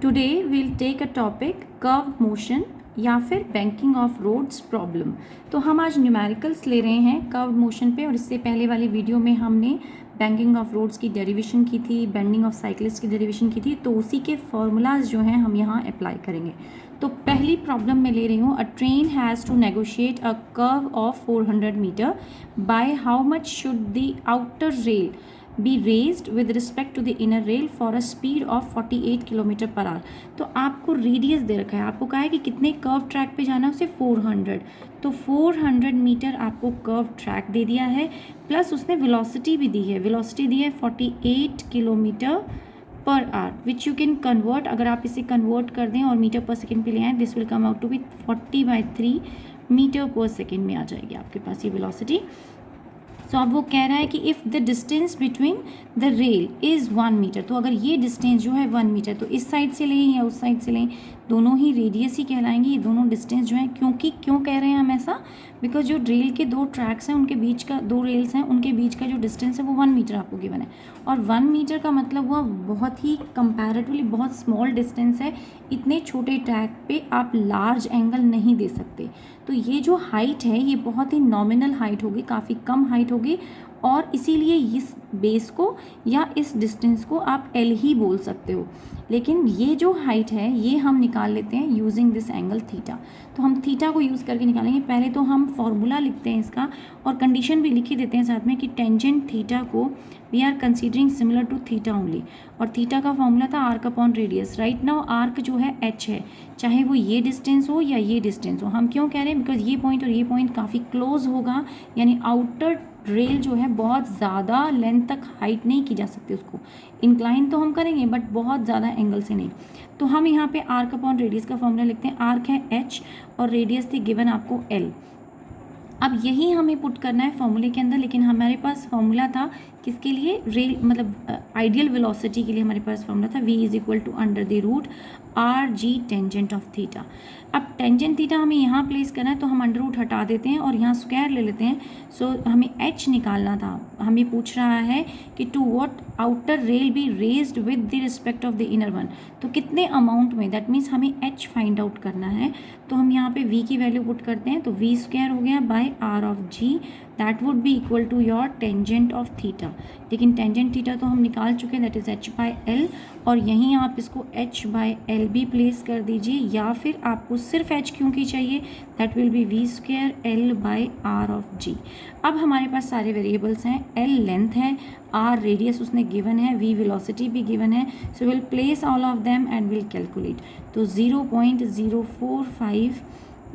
Today will take a topic curve motion या फिर banking of roads problem. तो हम आज न्यूमेरिकल्स ले रहे हैं कर्व मोशन पे, और इससे पहले वाली वीडियो में हमने बैंकिंग ऑफ रोड्स की डेरिवेशन की थी, बेंडिंग ऑफ साइकिलिस्ट की डेरिवेशन की थी। तो उसी के फॉर्मूलाज जो हैं हम यहाँ अप्लाई करेंगे। तो पहली प्रॉब्लम मैं ले रही हूँ, a train has to negotiate a curve of 400 metre by how much should the outer rail be raised with respect to the inner rail for a speed of 48 kilometre per hour. तो आपको radius दे रखा है, आपको कहा है कि कितने curve track पे जाना है, उसे 400। तो 400 मीटर आपको कर्व ट्रैक दे दिया है, प्लस उसने वेलोसिटी भी दी है। वेलोसिटी दी है 48 kilometre per hour, which you can convert. अगर आप इसे कन्वर्ट कर दें और मीटर पर सेकेंड पे ले आएँ, this will come out to be 40/3 metre per second में आ जाएगी आपके पास ये वेलोसिटी। सो अब वो कह रहा है कि if the distance between the rail is 1 metre, तो अगर ये डिस्टेंस जो है 1 मीटर, तो इस साइड से लें या उस साइड से लें, दोनों ही रेडियस ही कहलाएंगे ये दोनों डिस्टेंस जो है। क्योंकि क्यों कह रहे हैं हम ऐसा, बिकॉज जो रेल के दो ट्रैक्स हैं उनके बीच का, दो रेल्स हैं उनके बीच का जो डिस्टेंस है वो 1 मीटर आपको गिवन है। और 1 मीटर का मतलब हुआ बहुत ही कंपैरेटिवली बहुत स्मॉल डिस्टेंस है। इतने छोटे ट्रैक पे आप लार्ज एंगल नहीं दे सकते। तो ये जो हाइट है ये बहुत ही नॉमिनल हाइट होगी, काफ़ी कम हाइट होगी, और इसीलिए इस बेस को या इस डिस्टेंस को आप एल ही बोल सकते हो। लेकिन ये जो हाइट है ये हम निकाल लेते हैं यूजिंग दिस एंगल थीटा। तो हम थीटा को यूज़ करके निकालेंगे। पहले तो हम फॉर्मूला लिखते हैं इसका, और कंडीशन भी लिख ही देते हैं साथ में कि टेंजेंट थीटा को we are considering similar to theta only. और थीटा का फॉर्मूला था arc upon radius. Right now arc जो है एच है, चाहे वो ये डिस्टेंस हो या ये डिस्टेंस हो। हम क्यों कह रहे हैं, बिकॉज ये पॉइंट और ये पॉइंट काफ़ी क्लोज होगा, यानी आउटर रेल जो है बहुत ज़्यादा लेंथ तक हाइट नहीं की जा सकती, उसको इंक्लाइन तो हम करेंगे बट बहुत ज़्यादा एंगल से नहीं। तो हम यहाँ पे आर्क अपॉन रेडियस का फॉर्मूला लिखते हैं। आर्क है एच और रेडियस थी गिवन आपको एल। अब यही हमें पुट करना है फॉर्मूले के अंदर, लेकिन हमारे पास फॉर्मूला था किसके लिए, रेल मतलब आइडियल वेलोसिटी के लिए हमारे पास फॉर्मूला था v is equal to under the root R G tangent of theta. अब टेंजेंट थीटा हमें यहाँ प्लेस करना है, तो हम अंडर रूट हटा देते हैं और यहाँ स्क्वायर ले लेते हैं। सो हमें h निकालना था। हमें पूछ रहा है कि to what outer rail be raised with the respect of the inner one, तो कितने अमाउंट में, दैट मीन्स हमें h फाइंड आउट करना है। तो हम यहाँ पे v की वैल्यू पुट करते हैं, तो v स्क्वायर हो गया by r of g, that would be equal to your tangent of theta. लेकिन टेंजेंट थीटा तो हम निकाल चुके हैं, that is h by L, और यहीं आप इसको h बाय एल भी प्लेस कर दीजिए, या फिर आपको सिर्फ h क्यों की चाहिए, that will be v square L by r of g। अब हमारे पास सारे वेरिएबल्स हैं, l लेंथ है, r रेडियस उसने गिवन है, v वेलोसिटी भी गिवन है। So will place all of them and will calculate. तो 0.045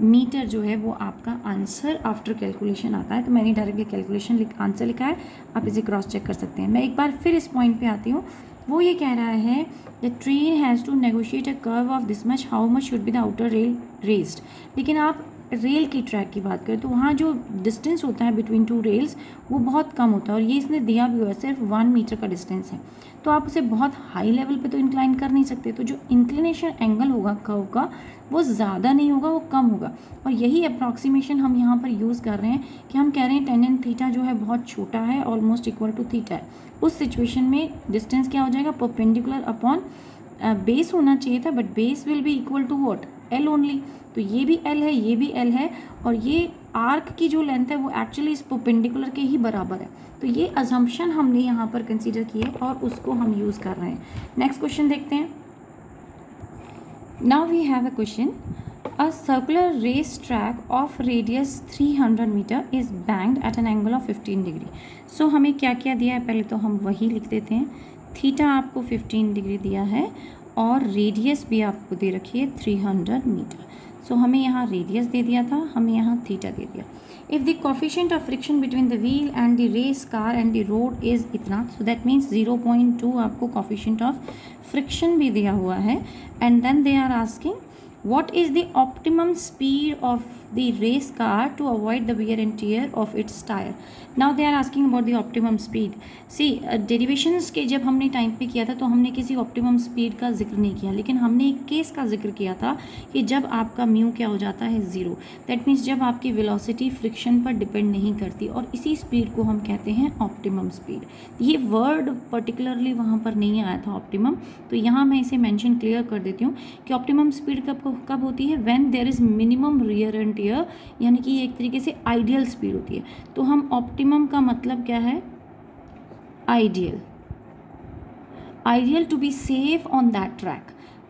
मीटर जो है वो आपका आंसर आफ्टर कैलकुलेशन आता है। तो मैंने डायरेक्टली कैलकुलेशन आंसर लिखा है, आप इसे क्रॉस चेक कर सकते हैं। मैं एक बार फिर इस पॉइंट पे आती हूँ। वो ये कह रहा है the train has to negotiate a curve of this much, how much should be the outer rail raised. लेकिन आप रेल की ट्रैक की बात करें तो वहाँ जो डिस्टेंस होता है बिटवीन टू रेल्स वो बहुत कम होता है, और ये इसने दिया भी हुआ है, सिर्फ 1 मीटर का डिस्टेंस है। तो आप उसे बहुत हाई लेवल पे तो इंक्लाइन कर नहीं सकते, तो जो इंक्लिनेशन एंगल होगा कर्व का वो ज़्यादा नहीं होगा, वो कम होगा। और यही अप्रॉक्सीमेशन हम यहाँ पर यूज़ कर रहे हैं कि हम कह रहे हैं टेंजेंट थीटा जो है बहुत छोटा है, ऑलमोस्ट इक्वल टू थीटा है। उस सिचुएशन में डिस्टेंस क्या हो जाएगा, परपेंडिकुलर अपॉन बेस होना चाहिए था, but base will be equal to what, L only. तो ये भी एल है, ये भी एल है, और ये आर्क की जो लेंथ है वो एक्चुअली इस परपेंडिकुलर के ही बराबर है। तो ये अजम्पशन हमने यहाँ पर कंसीडर की है और उसको हम यूज़ कर रहे हैं। नेक्स्ट क्वेश्चन देखते हैं। Now we have a question, a circular race track of radius 300 metre is banked at an angle of 15 degree. So हमें क्या क्या दिया है, पहले तो हम वही लिख देते हैं। थीटा आपको 15 डिग्री दिया है और रेडियस भी आपको दे रखी है 300 मीटर। सो हमें यहाँ रेडियस दे दिया था, हमें यहाँ थीटा दे दिया। If the coefficient of friction between the wheel and the race car and the road is इतना, सो दैट मीन्स 0.2 आपको कोफिशिएंट ऑफ फ्रिक्शन भी दिया हुआ है। And then they are asking What is the optimum speed of the race car to avoid the wear and tear of its tire? Now they are asking about the optimum speed. See, derivations के जब हमने time पे किया था तो हमने किसी optimum speed का जिक्र नहीं किया, लेकिन हमने एक केस का जिक्र किया था कि जब आपका म्यू क्या हो जाता है, ज़ीरो। दैट मीन्स जब आपकी वेलोसिटी फ्रिक्शन पर डिपेंड नहीं करती, और इसी स्पीड को हम कहते हैं ऑप्टिमम स्पीड। ये वर्ड पर्टिकुलरली वहाँ पर नहीं आया था ऑप्टिमम, तो यहाँ मैं इसे मेंशन क्लियर कर देती हूँ कि ऑप्टिमम स्पीड कब होती है, when there is minimum wear and tear, यानी कि ये एक तरीके से आइडियल स्पीड होती है। तो हम ऑप्टिमम का मतलब क्या है, ideal to be safe on that track.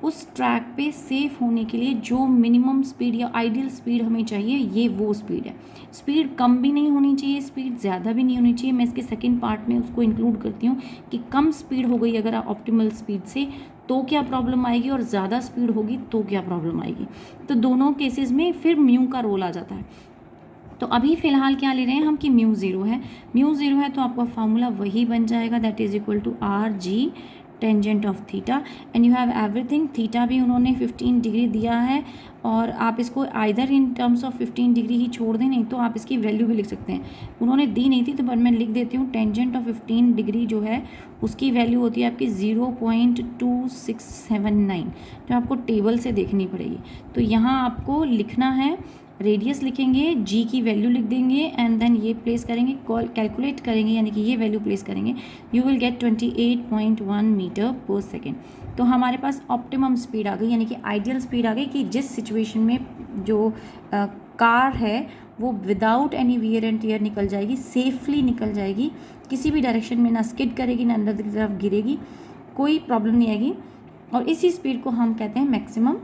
उस ट्रैक पे सेफ होने के लिए जो मिनिमम स्पीड या आइडियल स्पीड हमें चाहिए, ये वो स्पीड है। स्पीड कम भी नहीं होनी चाहिए, स्पीड ज़्यादा भी नहीं होनी चाहिए। मैं इसके सेकंड पार्ट में उसको इंक्लूड करती हूँ कि कम स्पीड हो गई अगर ऑप्टिमल स्पीड से तो क्या प्रॉब्लम आएगी, और ज़्यादा स्पीड होगी तो क्या प्रॉब्लम आएगी। तो दोनों केसेस में फिर म्यू का रोल आ जाता है। तो अभी फ़िलहाल क्या ले रहे हैं हम कि म्यू ज़ीरो है। म्यू ज़ीरो है तो आपका फार्मूला वही बन जाएगा, that is equal to R G tangent of theta, and you have everything. Theta भी उन्होंने 15 डिग्री दिया है, और आप इसको either in terms of 15 degree ही छोड़ दें, नहीं तो आप इसकी वैल्यू भी लिख सकते हैं। उन्होंने दी नहीं थी तो बट मैं लिख देती हूँ, टेंजेंट ऑफ 15 डिग्री जो है उसकी वैल्यू होती है आपकी 0.2679, जो आपको टेबल से देखनी पड़ेगी। तो यहाँ आपको लिखना है, रेडियस लिखेंगे, जी की वैल्यू लिख देंगे, एंड देन ये प्लेस करेंगे, कैलकुलेट करेंगे, यानी कि ये वैल्यू प्लेस करेंगे, you will gate 28.1 metre per second. तो हमारे पास ऑप्टिमम स्पीड आ गई, यानी कि आइडियल स्पीड आ गई कि जिस सिचुएशन में जो कार है वो without any wear and tear निकल जाएगी, सेफली निकल जाएगी, किसी भी डायरेक्शन में ना स्किड करेगी ना अंदर की तरफ गिरेगी, कोई प्रॉब्लम नहीं आएगी। और इसी स्पीड को हम कहते हैं मैक्सिमम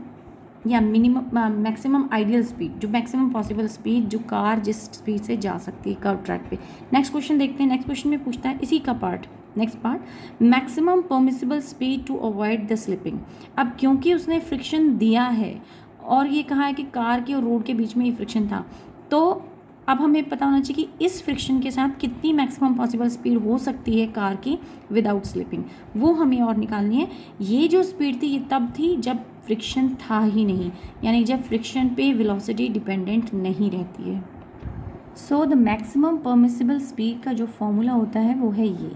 या मिनिमम, मैक्सिमम आइडियल स्पीड, जो मैक्सिमम पॉसिबल स्पीड जो कार जिस स्पीड से जा सकती है कर्व ट्रैक पे। नेक्स्ट क्वेश्चन देखते हैं। नेक्स्ट क्वेश्चन में पूछता है इसी का part, next part, maximum permissible speed to avoid the slipping. अब क्योंकि उसने फ्रिक्शन दिया है और ये कहा है कि कार के और रोड के बीच में ही फ्रिक्शन था, तो अब हमें पता होना चाहिए कि इस फ्रिक्शन के साथ कितनी मैक्सिमम पॉसिबल स्पीड हो सकती है कार की विदाउट स्लिपिंग, वो हमें और निकालनी है। ये जो स्पीड थी ये तब थी जब फ्रिक्शन था ही नहीं, यानी जब फ्रिक्शन पे वेलोसिटी डिपेंडेंट नहीं रहती है। So the maximum permissible speed का जो फॉर्मूला होता है वो है ये।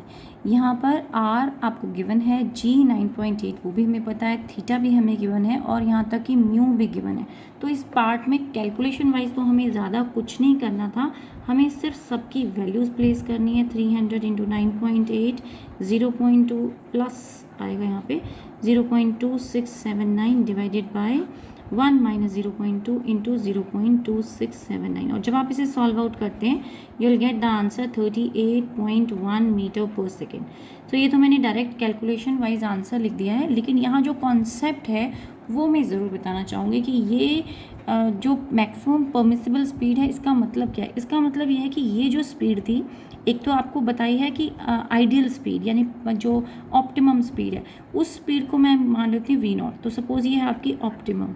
यहाँ पर R आपको गिवन है, G 9.8 वो भी हमें पता है, थीटा भी हमें गिवन है, और यहाँ तक कि म्यू भी गिवन है। तो इस पार्ट में कैलकुलेशन वाइज तो हमें ज़्यादा कुछ नहीं करना था, हमें सिर्फ सबकी वैल्यूज़ प्लेस करनी है। 300 इंटू 9.8 0.2 प्लस आएगा यहाँ पे 0.2679 डिवाइडेड बाय 1 माइनस 0.2 इंटू 0.2679, और जब आप इसे सॉल्व आउट करते हैं you will get the answer 38.1 metre per second. तो ये तो मैंने डायरेक्ट कैलकुलेशन वाइज आंसर लिख दिया है, लेकिन यहाँ जो कॉन्सेप्ट है वो मैं ज़रूर बताना चाहूँगी कि ये जो मैक्सिमम परमिसिबल स्पीड है इसका मतलब क्या है। इसका मतलब ये है कि ये जो स्पीड थी, एक तो आपको बताई है कि आइडियल स्पीड यानी जो ऑप्टिमम स्पीड है, उस स्पीड को मैं मान लेती हूँ V0। तो सपोज ये है आपकी ऑप्टिमम,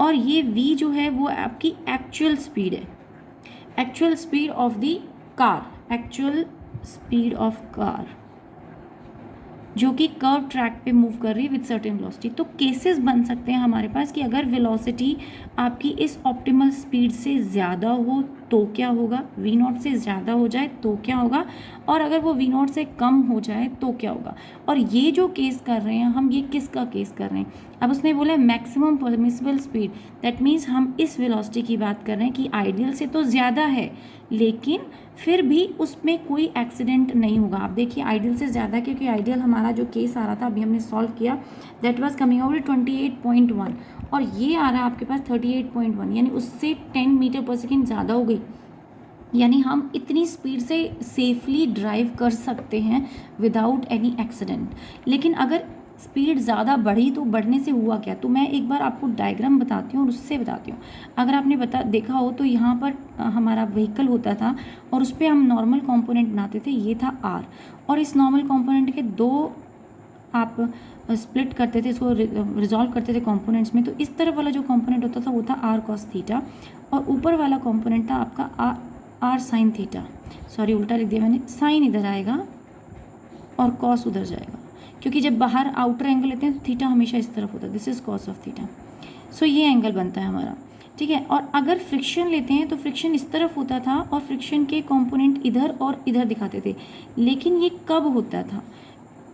और ये V जो है वो आपकी एक्चुअल स्पीड है, actual speed of the car, actual speed of car जो कि कर्व ट्रैक पे मूव कर रही है विद सर्टेन वेलोसिटी। तो केसेस बन सकते हैं हमारे पास कि अगर वेलोसिटी आपकी इस ऑप्टिमल स्पीड से ज़्यादा हो तो क्या होगा, V0 से ज़्यादा हो जाए तो क्या होगा, और अगर वो V0 से कम हो जाए तो क्या होगा। और ये जो केस कर रहे हैं हम, ये किसका केस कर रहे हैं, अब उसने बोला maximum permissible speed, that means हम इस वेलोसिटी की बात कर रहे हैं कि आइडियल से तो ज़्यादा है लेकिन फिर भी उसमें कोई एक्सीडेंट नहीं होगा। आप देखिए आइडियल से ज़्यादा, क्योंकि आइडियल हमारा जो केस आ रहा था अभी हमने सॉल्व किया, दैट वाज कमिंग आउट 28.1, और ये आ रहा है आपके पास 38.1, यानी उससे 10 मीटर पर सेकेंड ज़्यादा हो गई, यानी हम इतनी स्पीड से सेफली ड्राइव कर सकते हैं विदाउट एनी एक्सीडेंट। लेकिन अगर स्पीड ज़्यादा बढ़ी तो बढ़ने से हुआ क्या, तो मैं एक बार आपको डायग्राम बताती हूँ और उससे बताती हूँ। अगर आपने देखा हो तो यहाँ पर हमारा व्हीकल होता था और उस पर हम नॉर्मल कंपोनेंट बनाते थे, ये था R, और इस नॉर्मल कंपोनेंट के दो आप स्प्लिट करते थे, इसको रिजॉल्व करते थे कंपोनेंट्स में। तो इस तरफ वाला जो कंपोनेंट होता था वो था R cos थीटा, और ऊपर वाला कंपोनेंट था आपका R sin थीटा। सॉरी उल्टा लिख दिया मैंने, साइन इधर आएगा और कॉस उधर जाएगा, क्योंकि जब बाहर आउटर एंगल लेते हैं तो थीटा हमेशा इस तरफ होता है, this is cos of theta. So ये एंगल बनता है हमारा, ठीक है। और अगर फ्रिक्शन लेते हैं तो फ्रिक्शन इस तरफ होता था और फ्रिक्शन के कंपोनेंट इधर और इधर दिखाते थे, लेकिन ये कब होता था?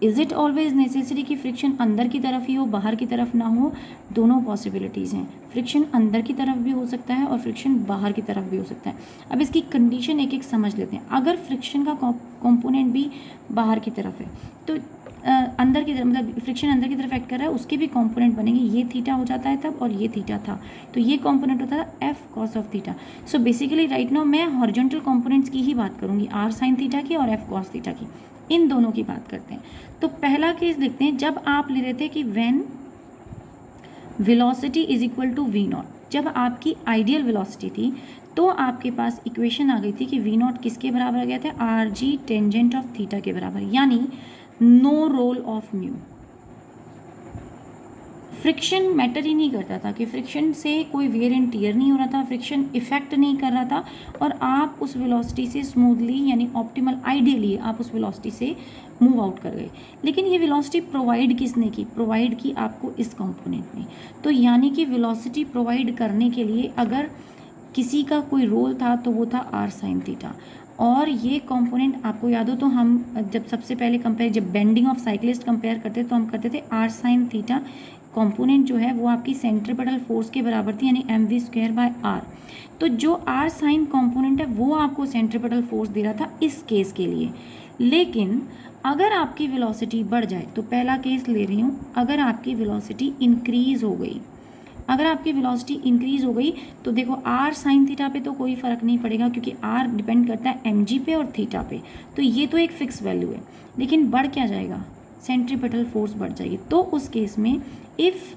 इज़ इट ऑलवेज नेसेसरी कि फ्रिक्शन अंदर की तरफ ही हो, बाहर की तरफ ना हो? दोनों पॉसिबिलिटीज़ हैं, फ्रिक्शन अंदर की तरफ भी हो सकता है और फ्रिक्शन बाहर की तरफ भी हो सकता है। अब इसकी कंडीशन एक एक समझ लेते हैं। अगर फ्रिक्शन का कंपोनेंट भी बाहर की तरफ है तो अंदर की तरफ, मतलब फ्रिक्शन अंदर की तरफ एक्ट कर रहा है, उसके भी कंपोनेंट बनेंगे। ये थीटा हो जाता है तब, और ये थीटा था, तो ये कंपोनेंट होता था F cos of theta. So basically right now मैं हॉरिजॉन्टल कंपोनेंट्स की ही बात करूंगी, आर साइन थीटा की और एफ कॉस थीटा की, इन दोनों की बात करते हैं। तो पहला केस देखते हैं, जब आप ले रहे थे कि when velocity is equal to V nought, जब आपकी आइडियल वेलोसिटी थी तो आपके पास इक्वेशन आ गई थी कि वी नॉट किसके बराबर आ गया था? R ji tangent of theta के बराबर, यानी no role of mu. Friction matter ही नहीं करता था, कि फ्रिक्शन से कोई वेयर एंड टियर नहीं हो रहा था, फ्रिक्शन इफेक्ट नहीं कर रहा था, और आप उस वेलोसिटी से स्मूथली यानी ऑप्टिमल आइडियली आप उस वेलोसिटी से मूव आउट कर गए। लेकिन ये वेलोसिटी प्रोवाइड किसने की? प्रोवाइड की आपको इस कंपोनेंट ने। तो यानी कि वेलोसिटी प्रोवाइड करने के लिए अगर किसी का कोई रोल था तो वो था आर साइन थीटा। और ये कंपोनेंट आपको याद हो तो हम जब सबसे पहले कंपेयर, जब बेंडिंग ऑफ साइक्लिस्ट कंपेयर करते तो हम करते थे आर साइन थीटा कंपोनेंट जो है वो आपकी सेंट्रीपिटल फोर्स के बराबर थी, यानी M V square by R. तो जो आर साइन कंपोनेंट है वो आपको सेंट्रीपिटल फोर्स दे रहा था इस केस के लिए। लेकिन अगर आपकी वेलोसिटी बढ़ जाए, तो पहला केस ले रही हूँ, अगर आपकी वेलोसिटी इंक्रीज हो गई, अगर आपकी वेलोसिटी इंक्रीज हो गई तो देखो आर साइन थीटा पे तो कोई फ़र्क नहीं पड़ेगा, क्योंकि आर डिपेंड करता है एम जी पे और थीटा पे, तो ये तो एक फिक्स वैल्यू है। लेकिन बढ़ क्या जाएगा? सेंट्रीपिटल फोर्स बढ़ जाएगी। तो उस केस में if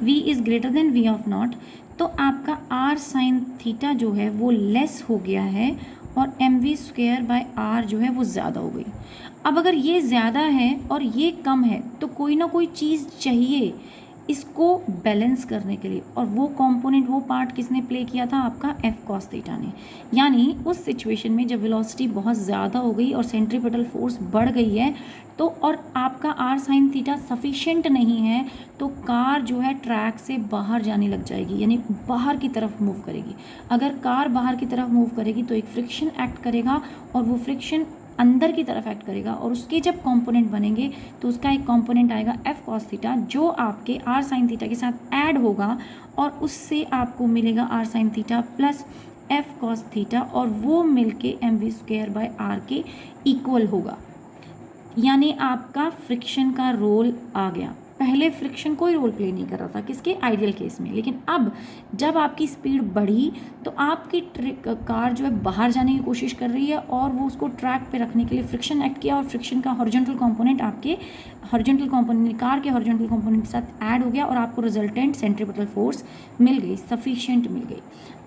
v is greater than v of not, तो आपका आर साइन थीटा जो है वो लेस हो गया है और M V square by R जो है वो ज़्यादा हो गई। अब अगर ये ज़्यादा है और ये कम है तो कोई ना कोई चीज़ चाहिए इसको बैलेंस करने के लिए, और वो कंपोनेंट, वो पार्ट किसने प्ले किया था? आपका एफ कॉस थीटा ने। यानी उस सिचुएशन में जब वेलोसिटी बहुत ज़्यादा हो गई और सेंट्रीपिटल फोर्स बढ़ गई है तो, और आपका आर साइन थीटा सफिशेंट नहीं है, तो कार जो है ट्रैक से बाहर जाने लग जाएगी, यानी बाहर की तरफ मूव करेगी। अगर कार बाहर की तरफ मूव करेगी तो एक फ्रिक्शन एक्ट करेगा, और वो फ्रिक्शन अंदर की तरफ एक्ट करेगा, और उसके जब कंपोनेंट बनेंगे तो उसका एक कंपोनेंट आएगा एफ कॉस थीटा, जो आपके आर साइन थीटा के साथ ऐड होगा, और उससे आपको मिलेगा R sine theta plus F cos theta, और वो मिलके M V square by R के इक्वल होगा। यानी आपका फ्रिक्शन का रोल आ गया। पहले फ्रिक्शन कोई रोल प्ले नहीं कर रहा था, किसके? आइडियल केस में। लेकिन अब जब आपकी स्पीड बढ़ी तो आपकी कार जो है बाहर जाने की कोशिश कर रही है, और वो उसको ट्रैक पे रखने के लिए फ्रिक्शन एक्ट किया, और फ्रिक्शन का हॉरिजॉन्टल कंपोनेंट आपके हॉरिजॉन्टल कंपोनेंट, कार के हॉरिजॉन्टल कंपोनेंट के साथ ऐड हो गया, और आपको रिजल्टेंट सेंट्रीपिटल फोर्स मिल गई, सफिशिएंट मिल गई।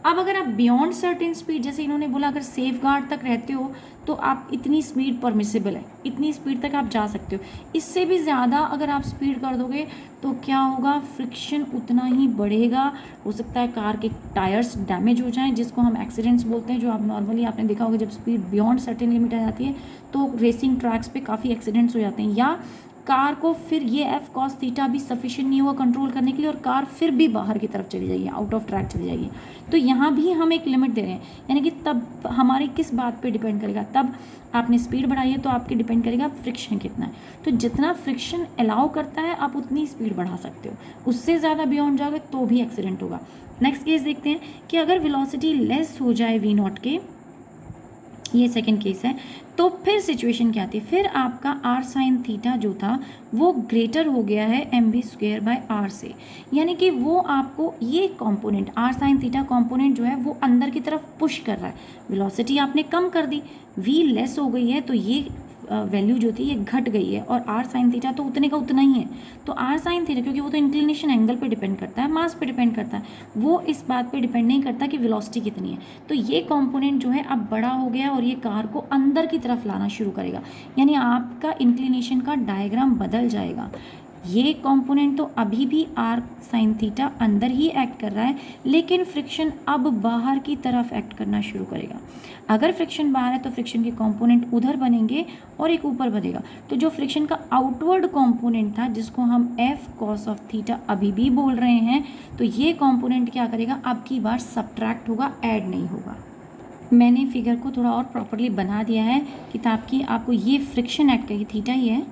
अब अगर आप बियॉन्ड सर्टेन स्पीड, जैसे इन्होंने बोला अगर सेफ गार्ड तक रहते हो तो आप इतनी स्पीड परमिसिबल है, इतनी स्पीड तक आप जा सकते हो, इससे भी ज़्यादा अगर आप स्पीड कर दोगे तो क्या होगा? फ्रिक्शन उतना ही बढ़ेगा, हो सकता है कार के टायर्स डैमेज हो जाएं, जिसको हम एक्सीडेंट्स बोलते हैं, जो आप नॉर्मली आपने देखा होगा जब स्पीड बियॉन्ड सर्टेन लिमिट आ जाती है तो रेसिंग ट्रैक्स पे काफ़ी एक्सीडेंट्स हो जाते हैं, या कार को फिर ये एफ कॉस थीटा भी सफिशिएंट नहीं हुआ कंट्रोल करने के लिए, और कार फिर भी बाहर की तरफ चली जाएगी, आउट ऑफ ट्रैक चली जाएगी। तो यहाँ भी हम एक लिमिट दे रहे हैं, यानी कि तब हमारी किस बात पे डिपेंड करेगा? तब आपने स्पीड बढ़ाई है तो आपके डिपेंड करेगा फ्रिक्शन कितना है। तो जितना फ्रिक्शन अलाउ करता है आप उतनी स्पीड बढ़ा सकते हो, उससे ज़्यादा बियॉन्ड जाओगे तो भी एक्सीडेंट होगा। नेक्स्ट केस देखते हैं कि अगर वेलोसिटी लेस हो जाए वी नॉट के, ये सेकंड केस है, तो फिर सिचुएशन क्या थी? फिर आपका आर साइन थीटा जो था वो ग्रेटर हो गया है M V square by R से, यानी कि वो आपको ये component R sine theta component जो है वो अंदर की तरफ पुश कर रहा है। वेलोसिटी आपने कम कर दी, वी लेस हो गई है, तो ये वैल्यू जो थी ये घट गई है, और आर साइन थीटा तो उतने का उतना ही है। तो आर साइन थीटा, क्योंकि वो तो इंक्लिनेशन एंगल पे डिपेंड करता है, मास पे डिपेंड करता है, वो इस बात पे डिपेंड नहीं करता कि वेलोसिटी कितनी है। तो ये कंपोनेंट जो है अब बड़ा हो गया और ये कार को अंदर की तरफ लाना शुरू करेगा, यानी आपका इंक्लिनेशन का डायग्राम बदल जाएगा। ये कंपोनेंट तो अभी भी आर साइन थीटा अंदर ही एक्ट कर रहा है, लेकिन फ्रिक्शन अब बाहर की तरफ एक्ट करना शुरू करेगा। अगर फ्रिक्शन बाहर है तो फ्रिक्शन के कंपोनेंट उधर बनेंगे और एक ऊपर बनेगा। तो जो फ्रिक्शन का आउटवर्ड कंपोनेंट था, जिसको हम एफ कॉस ऑफ थीटा अभी भी बोल रहे हैं, तो ये कंपोनेंट क्या करेगा, अब की बार सब्ट्रैक्ट होगा, ऐड नहीं होगा। मैंने फिगर को थोड़ा और प्रॉपरली बना दिया है किताब की, आपको ये फ्रिक्शन एक्ट करेगी, थीटा ही है,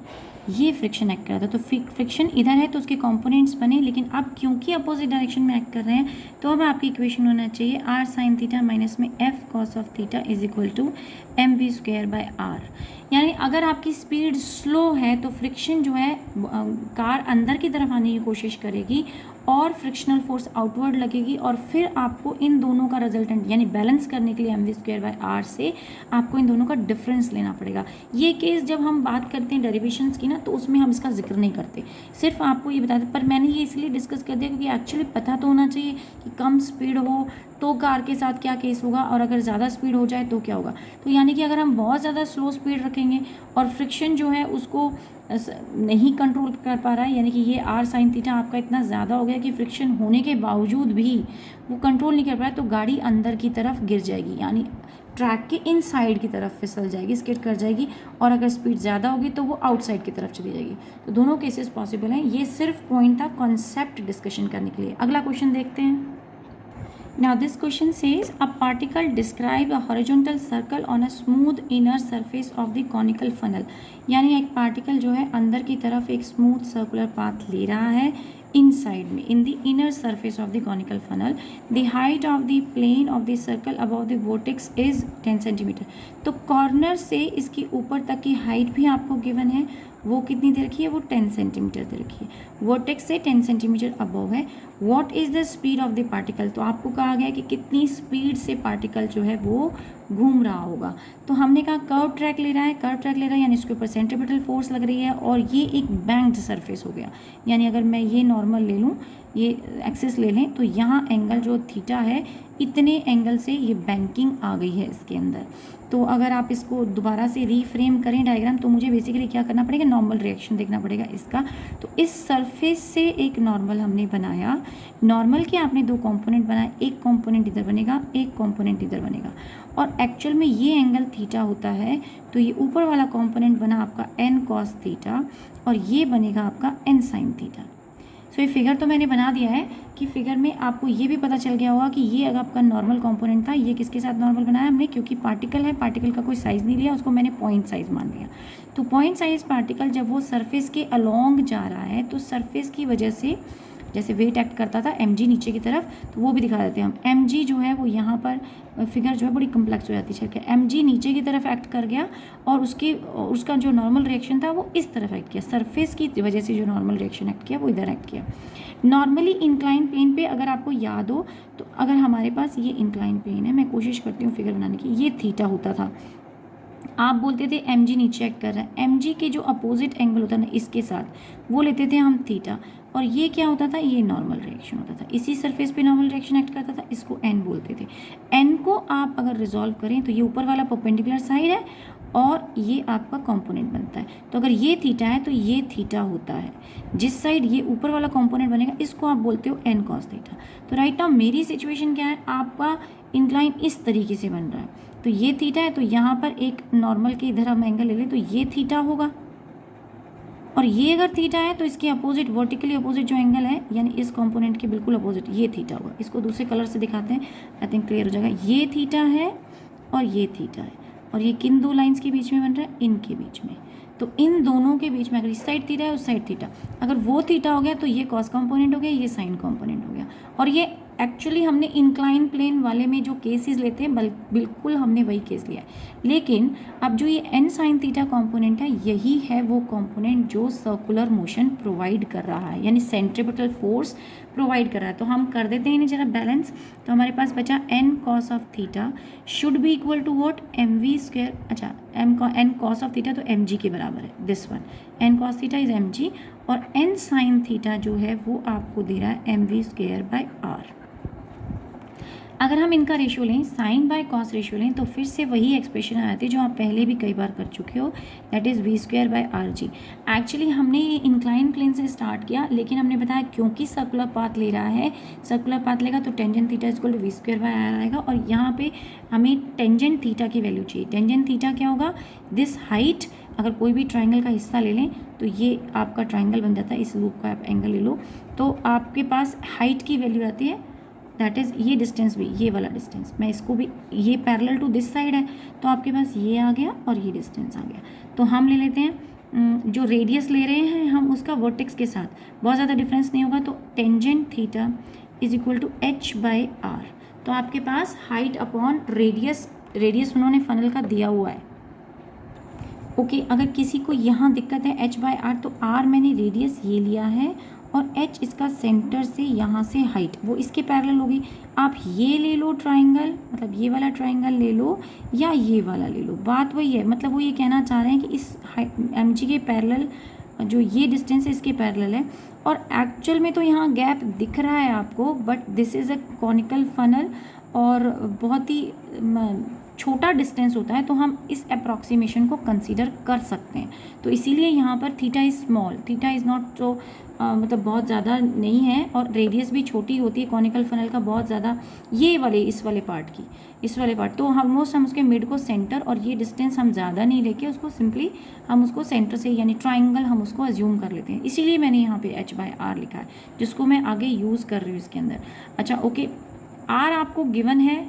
ये फ्रिक्शन एक्ट कर रहा था, तो फ्रिक्शन इधर है तो उसके कंपोनेंट्स बने, लेकिन अब क्योंकि अपोजिट डायरेक्शन में एक्ट कर रहे हैं, तो अब आपकी इक्वेशन होना चाहिए आर साइन थीटा माइनस में F cos of theta is equal to M V square by R. यानी अगर आपकी स्पीड स्लो है तो फ्रिक्शन जो है कार अंदर की तरफ आने की कोशिश करेगी और फ्रिक्शनल फोर्स आउटवर्ड लगेगी, और फिर आपको इन दोनों का रिजल्टेंट यानी बैलेंस करने के लिए M V square by R से आपको इन दोनों का डिफरेंस लेना पड़ेगा। ये केस जब हम बात करते हैं डेरिवेशंस की ना, तो उसमें हम इसका जिक्र नहीं करते, सिर्फ आपको ये बताते, पर मैंने ये इसलिए डिस्कस कर दिया क्योंकि एक्चुअली पता तो होना चाहिए कि कम स्पीड हो तो कार के साथ क्या केस होगा, और अगर ज़्यादा स्पीड हो जाए तो क्या होगा। तो यानी कि अगर हम बहुत ज़्यादा स्लो स्पीड रखेंगे और फ्रिक्शन जो है उसको नहीं कंट्रोल कर पा रहा है, यानी कि ये आर साइन थीटा आपका इतना ज़्यादा हो गया कि फ्रिक्शन होने के बावजूद भी वो कंट्रोल नहीं कर पा रहा है, तो गाड़ी अंदर की तरफ गिर जाएगी, यानी ट्रैक के इन साइड की तरफ फिसल जाएगी, स्किड कर जाएगी, और अगर स्पीड ज़्यादा होगी तो वो आउटसाइड की तरफ चली जाएगी। तो दोनों केसेस पॉसिबल हैं। ये सिर्फ पॉइंट था कॉन्सेप्ट डिस्कशन करने के लिए। अगला क्वेश्चन देखते हैं। Now this question says a particle describe a horizontal circle on a smooth inner surface of the conical funnel। यानी एक पार्टिकल जो है अंदर की तरफ एक स्मूथ सर्कुलर पाथ ले रहा है इनसाइड में, in the inner surface of the conical funnel. The height of the plane of the circle above the vertex is 10 centimetre. तो कॉर्नर से इसकी ऊपर तक की हाइट भी आपको गिवन है, वो कितनी दे रखी है, वो 10 सेंटीमीटर दे रखी है, वर्टेक्स से 10 सेंटीमीटर अबव है। What is the speed of the particle, तो आपको कहा गया कि कितनी स्पीड से पार्टिकल जो है वो घूम रहा होगा। तो हमने कहा कर्व ट्रैक ले रहा है, कर्व ट्रैक ले रहा है यानी इसके ऊपर सेंट्रीपिटल फोर्स लग रही है, और ये एक बैंक्ड सरफेस हो गया। यानी अगर मैं ये नॉर्मल ले लूँ, ये एक्सिस ले लें, तो यहाँ एंगल जो थीटा है, इतने एंगल से ये बैंकिंग आ गई है इसके अंदर। तो अगर आप इसको दोबारा से रीफ्रेम करें डायग्राम, तो मुझे बेसिकली क्या करना पड़ेगा, नॉर्मल रिएक्शन देखना पड़ेगा इसका। तो इस सरफेस से एक नॉर्मल हमने बनाया, नॉर्मल के आपने दो कंपोनेंट बनाए, एक कंपोनेंट इधर बनेगा, एक कंपोनेंट इधर बनेगा, और एक्चुअल में ये एंगल थीटा होता है। तो ये ऊपर वाला कंपोनेंट बना आपका एन कॉस थीटा, और ये बनेगा आपका एन साइन थीटा। सो ये फिगर तो मैंने बना दिया है कि फिगर में आपको ये भी पता चल गया होगा कि ये अगर आपका नॉर्मल कंपोनेंट था, ये किसके साथ नॉर्मल बनाया हमने, क्योंकि पार्टिकल है, पार्टिकल का कोई साइज़ नहीं लिया, उसको मैंने पॉइंट साइज़ मान लिया। तो पॉइंट साइज पार्टिकल जब वो सरफेस के अलोंग जा रहा है, तो सरफेस की वजह से जैसे वेट एक्ट करता था mg नीचे की तरफ, तो वो भी दिखा देते हैं हम। mg जो है वो यहाँ पर फिगर जो है बड़ी कम्प्लेक्स हो जाती है, mg नीचे की तरफ एक्ट कर गया, और उसका जो नॉर्मल रिएक्शन था वो इस तरफ एक्ट किया, सरफेस की वजह से जो नॉर्मल रिएक्शन एक्ट किया वो इधर एक्ट किया। नॉर्मली इंक्लाइन प्लेन पे अगर आपको याद हो, तो अगर हमारे पास ये इंक्लाइन प्लेन है, मैं कोशिश करती हूँ फिगर बनाने की, ये थीटा होता था, आप बोलते थे mg नीचे एक्ट कर रहा है, mg के जो अपोजिट एंगल होता है ना इसके साथ, वो लेते थे हम थीटा, और ये क्या होता था, ये नॉर्मल रिएक्शन होता था, इसी सरफेस पे नॉर्मल रिएक्शन एक्ट करता था, इसको n बोलते थे। n को आप अगर रिजॉल्व करें तो ये ऊपर वाला परपेंडिकुलर साइड है, और ये आपका कंपोनेंट बनता है। तो अगर ये थीटा है तो ये थीटा होता है, जिस साइड ये ऊपर वाला कंपोनेंट बनेगा इसको आप बोलते हो n कॉस थीटा। तो राइट नाउ मेरी सिचुएशन क्या है, आपका इंक्लाइन इस तरीके से बन रहा है, तो ये थीटा है, तो यहाँ पर एक नॉर्मल के इधर हम एंगल ले लें तो ये थीटा होगा, और ये अगर थीटा है तो इसके अपोजिट, वर्टिकली अपोजिट जो एंगल है, यानी इस कंपोनेंट के बिल्कुल अपोजिट ये थीटा होगा। इसको दूसरे कलर से दिखाते हैं, आई थिंक क्लियर हो जाएगा। ये थीटा है और ये थीटा है, और ये किन दो लाइंस के बीच में बन रहा है, इनके बीच में। तो इन दोनों के बीच में अगर इस साइड थीटा है, उस साइड थीटा, अगर वो थीटा हो गया तो ये कॉस कंपोनेंट हो गया, ये साइन कंपोनेंट हो गया। और ये एक्चुअली हमने इंक्लाइन प्लेन वाले में जो केसेस लेते हैं बिल्कुल हमने वही केस लिया है, लेकिन अब जो ये एन साइन थीटा कंपोनेंट है, यही है वो कंपोनेंट जो सर्कुलर मोशन प्रोवाइड कर रहा है, यानी सेंट्रीपिटल फोर्स प्रोवाइड कर रहा है। तो हम कर देते हैं इन्हें जरा बैलेंस। तो हमारे पास बचा N cos of theta should be equal to what, M V square, अच्छा एन कॉस ऑफ थीटा तो एम जी के बराबर है, this one N cos theta is M G, और एन साइन थीटा जो है वो आपको दे रहा है M V square by R. अगर हम इनका रेशियो लें, साइन बाय कॉस रेशियो लें, तो फिर से वही एक्सप्रेशन आ जाती है जो आप पहले भी कई बार कर चुके हो, that is V square by R G. Actually हमने ये इंक्लाइन प्लेन से स्टार्ट किया, लेकिन हमने बताया क्योंकि सर्कुलर पाथ ले रहा है, सर्कुलर पाथ लेगा तो tangent theta equal to V square by R आएगा, और यहाँ पे हमें टेंजेंट थीटा की वैल्यू चाहिए। टेंजेंट थीटा क्या होगा, दिस हाइट, अगर कोई भी ट्राइंगल का हिस्सा ले लें तो ये आपका ट्राइंगल बन जाता है, इस लूप का आप एंगल ले लो तो आपके पास हाइट की वैल्यू आती है, दैट इज़ ये डिस्टेंस भी, ये वाला डिस्टेंस, मैं इसको भी, ये पैरेलल टू दिस साइड है तो आपके पास ये आ गया और ये डिस्टेंस आ गया। तो हम ले लेते हैं जो रेडियस ले रहे हैं हम उसका वर्टेक्स के साथ, बहुत ज़्यादा डिफरेंस नहीं होगा, तो tangent theta is equal to H by R. तो आपके पास हाइट अपॉन रेडियस, रेडियस उन्होंने फनल का दिया हुआ है। ओके अगर किसी को यहाँ दिक्कत है h बाय आर, तो r मैंने रेडियस ये लिया है और h इसका सेंटर से यहाँ से हाइट, वो इसके पैरेलल होगी। आप ये ले लो ट्राइंगल, मतलब ये वाला ट्राइंगल ले लो या ये वाला ले लो, बात वही है। मतलब वो ये कहना चाह रहे हैं कि इस एम जी के पैरेलल जो ये डिस्टेंस है इसके पैरेलल है, और एक्चुअल में तो यहाँ गैप दिख रहा है आपको, but this is a conical funnel और बहुत ही छोटा डिस्टेंस होता है, तो हम इस अप्रॉक्सीमेशन को कंसीडर कर सकते हैं। तो इसीलिए यहाँ पर theta is small, theta is not तो मतलब बहुत ज़्यादा नहीं है, और रेडियस भी छोटी होती है कॉनिकल फनल का, बहुत ज़्यादा ये वाले इस वाले पार्ट की, इस वाले पार्ट, तो ऑलमोस्ट हम उसके मिड को सेंटर, और ये डिस्टेंस हम ज़्यादा नहीं लेके उसको सिंपली हम उसको सेंटर से यानी ट्राइंगल हम उसको अज्यूम कर लेते हैं। इसीलिए मैंने यहाँ पे h बाय आर लिखा है, जिसको मैं आगे यूज़ कर रही हूँ इसके अंदर। अच्छा ओके, आर आपको गिवन है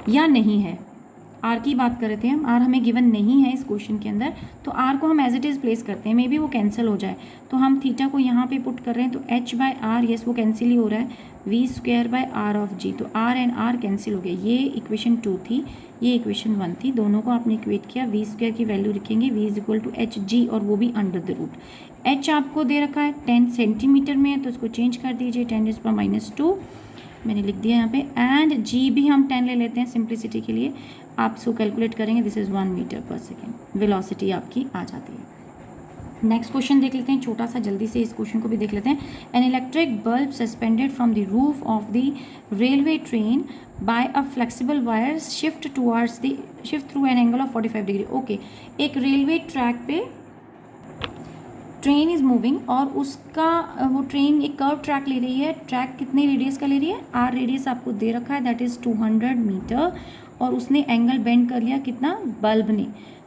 या नहीं है, आर की बात कर रहे थे हम, आर हमें गिवन नहीं है इस क्वेश्चन के अंदर, तो आर को हम एज इट इज़ प्लेस करते हैं, मे बी वो कैंसिल हो जाए, तो हम थीटा को यहाँ पे पुट कर रहे हैं, तो h बाय आर, यस वो कैंसिल ही हो रहा है, v square by r of g, तो आर एंड आर कैंसिल हो गया। ये इक्वेशन 2 थी, ये इक्वेशन 1 थी, दोनों को आपने इक्वेट किया, वी स्क्वायर की वैल्यू लिखेंगे, V is equal to H G, और वो भी अंडर द रूट। h आपको दे रखा है 10 सेंटीमीटर में, तो इसको चेंज कर दीजिए, 10⁻², मैंने लिख दिया यहाँ पे, एंड जी भी हम 10 ले लेते हैं सिंप्लिसिटी के लिए, आप इसको कैलकुलेट करेंगे, this is 1 metre per second, velocity आपकी आ जाती है। नेक्स्ट क्वेश्चन देख लेते हैं, छोटा सा जल्दी से इस क्वेश्चन को भी देख लेते हैं। An electric bulb suspended from the roof of the railway train by a flexible wire shift through an angle of 45 degree. Okay, एक रेलवे ट्रैक पे ट्रेन इज़ मूविंग, और उसका वो ट्रेन एक कर्व ट्रैक ले रही है, ट्रैक कितने रेडियस का ले रही है, आर रेडियस आपको दे रखा है, दैट इज़ 200 मीटर, और उसने एंगल बेंड कर लिया कितना, बल्ब ने,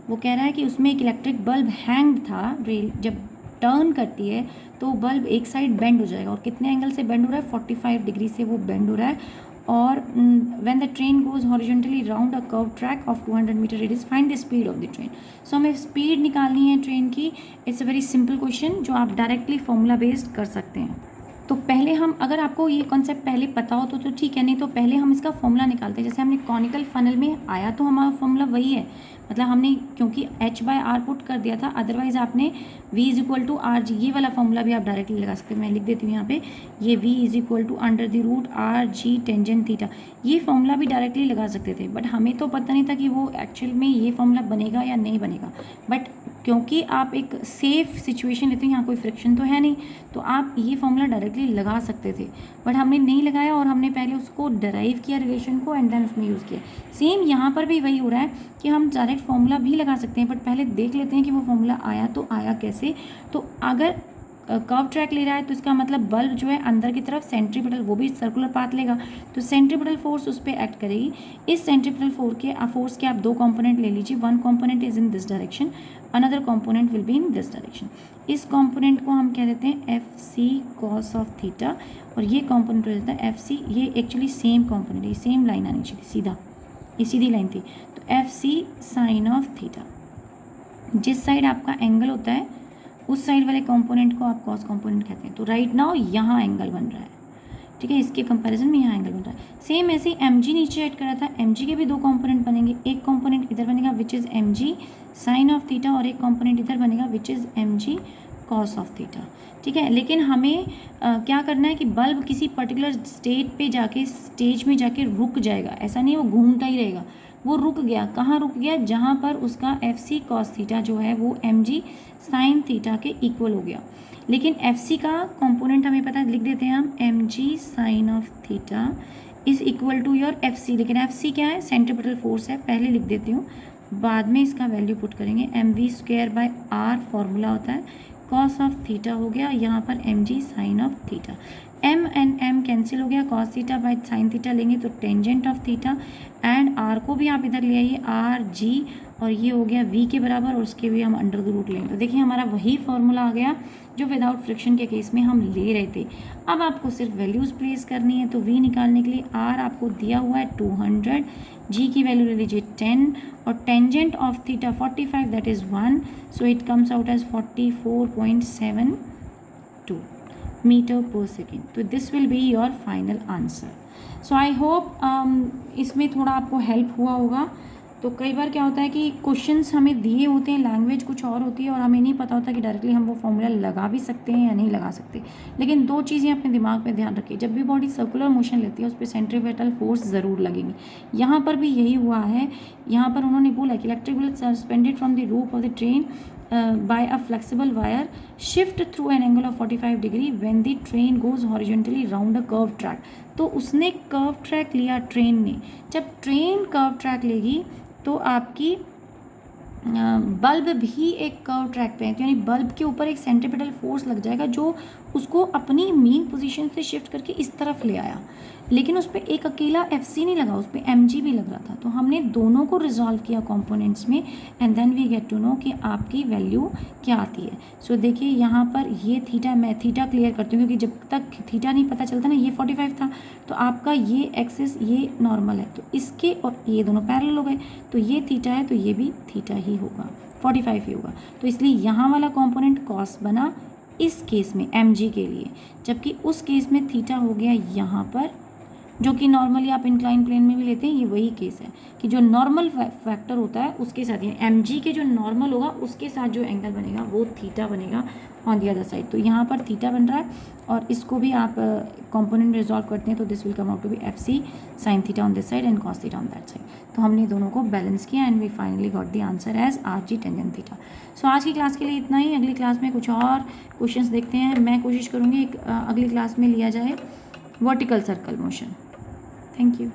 वो कह रहा है कि उसमें एक इलेक्ट्रिक बल्ब हैंग था, रेल जब टर्न करती है तो बल्ब एक साइड बेंड हो जाएगा, और कितने एंगल से बेंड हो रहा है, 45 डिग्री से वो बेंड हो रहा है, और when the train goes horizontally round a curve track of 200 metre radius, find the speed of the train. So हमें स्पीड निकालनी है ट्रेन की। It's a very simple question जो आप डायरेक्टली फॉर्मूला बेस्ड कर सकते हैं। तो पहले हम, अगर आपको ये कॉन्सेप्ट पहले पता हो तो ठीक है, नहीं तो पहले हम इसका फॉर्मूला निकालते हैं। जैसे हमने कॉनिकल फनल में आया तो हमारा फॉर्मूला वही है, मतलब हमने क्योंकि h बाय आर पुट कर दिया था, अदरवाइज आपने v is equal to are G, ये वाला फॉर्मूला भी आप डायरेक्टली लगा सकते हैं। मैं लिख देती हूँ यहाँ पे, ये v is equal to under the root R G tangent theta, ये फॉर्मूला भी डायरेक्टली लगा सकते थे, बट हमें तो पता नहीं था कि वो एक्चुअल में ये फॉर्मूला बनेगा या नहीं बनेगा। बट क्योंकि आप एक सेफ सिचुएशन लेते हैं, यहाँ कोई फ्रिक्शन तो है नहीं, तो आप ये फॉर्मूला डायरेक्टली लगा सकते थे, बट हमने नहीं लगाया, और हमने पहले उसको डराइव किया रिलेशन को, एंड देन उसमें यूज़ किया। सेम यहाँ पर भी वही हो रहा है कि हम डायरेक्ट फॉर्मूला भी लगा सकते हैं, बट पहले देख लेते हैं कि वो फॉर्मूला आया तो आया कैसे। तो अगर कर्व ट्रैक ले रहा है तो इसका मतलब बल्ब जो है अंदर की तरफ सेंट्रीपिटल, वो भी सर्कुलर पाथ लेगा, तो सेंट्रीपिटल फोर्स उस पर एक्ट करेगी। इस सेंट्रीपिटल फोर्स के आप दो कंपोनेंट ले लीजिए, one component is in this direction, another component will be in this direction. इस कंपोनेंट को हम कह देते हैं F C cos of theta, और ये कंपोनेंट हो जाता है एफ सी, ये एक्चुअली सेम कंपोनेंट है, सेम लाइन आनी चाहिए सीधा, ये सीधी लाइन थी, तो F C sine of theta. जिस साइड आपका एंगल होता है उस साइड वाले कंपोनेंट को आप कॉस कंपोनेंट कहते हैं। तो राइट नाउ यहाँ एंगल बन रहा है, ठीक है, इसके कंपैरिजन में यहाँ एंगल बन रहा है। सेम ऐसे ही एम जी नीचे ऐड करा था, एम जी के भी दो कंपोनेंट बनेंगे, एक कंपोनेंट इधर बनेगा which is M G sine of theta, और एक कंपोनेंट इधर बनेगा which is M G cos of theta, ठीक है। लेकिन हमें क्या करना है कि बल्ब किसी पर्टिकुलर स्टेज में जाके रुक जाएगा, ऐसा नहीं वो घूमता ही रहेगा, वो रुक गया, कहाँ रुक गया, जहाँ पर उसका एफ सी कॉस थीटा जो है वो एम जी साइन थीटा के इक्वल हो गया। लेकिन एफ सी का कंपोनेंट हमें पता है, लिख देते हैं हम M G sine of theta is equal to your F C, लेकिन एफ सी क्या है, सेंट्रीपिटल फोर्स है, पहले लिख देती हूँ, बाद में इसका वैल्यू पुट करेंगे। M V square by R formula होता है, कॉस ऑफ थीटा हो गया, यहाँ पर M G sine of theta, M and M cancel हो गया, cos theta by sine theta लेंगे तो tangent of theta, and R को भी आप इधर ले आइए, आर जी, और ये हो गया वी के बराबर, और उसके भी हम अंडर द रूट लेंगे। तो देखिए हमारा वही फॉर्मूला आ गया जो विदाउट फ्रिक्शन के केस में हम ले रहे थे। अब आपको सिर्फ वैल्यूज़ प्लेस करनी है, तो वी निकालने के लिए आर आपको दिया हुआ है 200, जी की वैल्यू ले लीजिए 10, और tangent of theta 45, that is 1, so it comes out as 44.72 metre per second. तो this will be your final answer. So I hope इसमें थोड़ा आपको हेल्प हुआ होगा। तो कई बार क्या होता है कि क्वेश्चंस हमें दिए होते हैं, लैंग्वेज कुछ और होती है और हमें नहीं पता होता कि डायरेक्टली हम वो फॉर्मूला लगा भी सकते हैं या नहीं लगा सकते। लेकिन दो चीज़ें अपने दिमाग में ध्यान रखिए, जब भी बॉडी सर्कुलर मोशन लेती है उस पर सेंट्रीपिटल फोर्स ज़रूर लगेगी। यहाँ पर भी यही हुआ है, यहाँ पर उन्होंने बोला कि electric bullet suspended from the roof of the train by a flexible wire shift through an angle of 45 degree when the train goes horizontally round a curved track। तो उसने कर्व ट्रैक लिया ट्रेन ने, जब train curve track लेगी तो आपकी bulb भी एक कर्व ट्रैक पे है, यानी बल्ब के ऊपर एक सेंट्रीपिटल फोर्स लग जाएगा जो उसको अपनी मेन पोजीशन से शिफ्ट करके इस तरफ ले आया। लेकिन उस पर एक अकेला एफ सी नहीं लगा, उस पर एम जी भी लग रहा था। तो हमने दोनों को रिजॉल्व किया कंपोनेंट्स में, and then we get to know कि आपकी वैल्यू क्या आती है। सो देखिए यहाँ पर ये थीटा, मैं थीटा क्लियर करती हूँ क्योंकि जब तक थीटा नहीं पता चलता ना, ये 45 था, तो आपका ये एक्सिस ये नॉर्मल है, तो इसके और ये दोनों पैरेलल हो गए, तो ये थीटा है तो ये भी थीटा ही होगा, 45 ही होगा। तो इसलिए यहाँ वाला कॉम्पोनेंट कॉस बना इस केस में एम जी के लिए, जबकि उस केस में थीटा हो गया यहाँ पर, जो कि नॉर्मली आप इंक्लाइन प्लेन में भी लेते हैं। ये वही केस है कि जो नॉर्मल फैक्टर होता है उसके साथ, यानी एम जी के जो नॉर्मल होगा उसके साथ जो एंगल बनेगा वो थीटा बनेगा ऑन दी अदर साइड। तो यहाँ पर थीटा बन रहा है, और इसको भी आप कंपोनेंट रिजॉल्व करते हैं तो this will come out to be f C sine theta on this side and cos theta on that side. तो हमने दोनों को बैलेंस किया and we finally got the answer as r ji tangent theta. So आज की class के लिए इतना ही। अगली क्लास में कुछ और क्वेश्चंस देखते हैं। मैं कोशिश करूँगी अगली क्लास में लिया जाए vertical circle motion. Thank you.